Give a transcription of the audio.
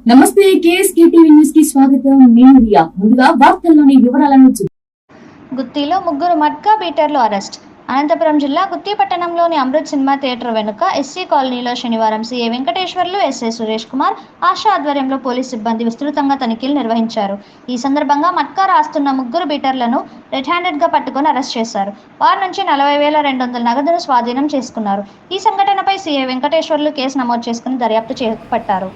నమస్తే KSK TV news కి స్వాగతం. నేను రియా. ముందుగా వార్తల్లోని వివరాలను గుత్తిలో ముగ్గురు మట్కా బీటర్లు అరెస్ట్. అనంతపురం జిల్లా గుత్తి పట్టణంలోని అమృత్ సినిమా థియేటర్ వెనుక ఎస్సీ కాలనీలో శనివారం సీఏ వెంకటేశ్వర్లు, ఎస్ఐ సురేష్ కుమార్, ఆశా ఆధ్వర్యంలో పోలీసు సిబ్బంది విస్తృతంగా తనిఖీలు నిర్వహించారు. ఈ సందర్భంగా మట్కా రాస్తున్న ముగ్గురు బీటర్లను రెడ్ హ్యాండెడ్గా పట్టుకొని అరెస్ట్ చేశారు. వారి నుంచి 40,200 నగదును స్వాధీనం చేసుకున్నారు. ఈ సంఘటనపై సీఏ వెంకటేశ్వర్లు కేసు నమోదు చేసుకుని దర్యాప్తు చేపట్టారు.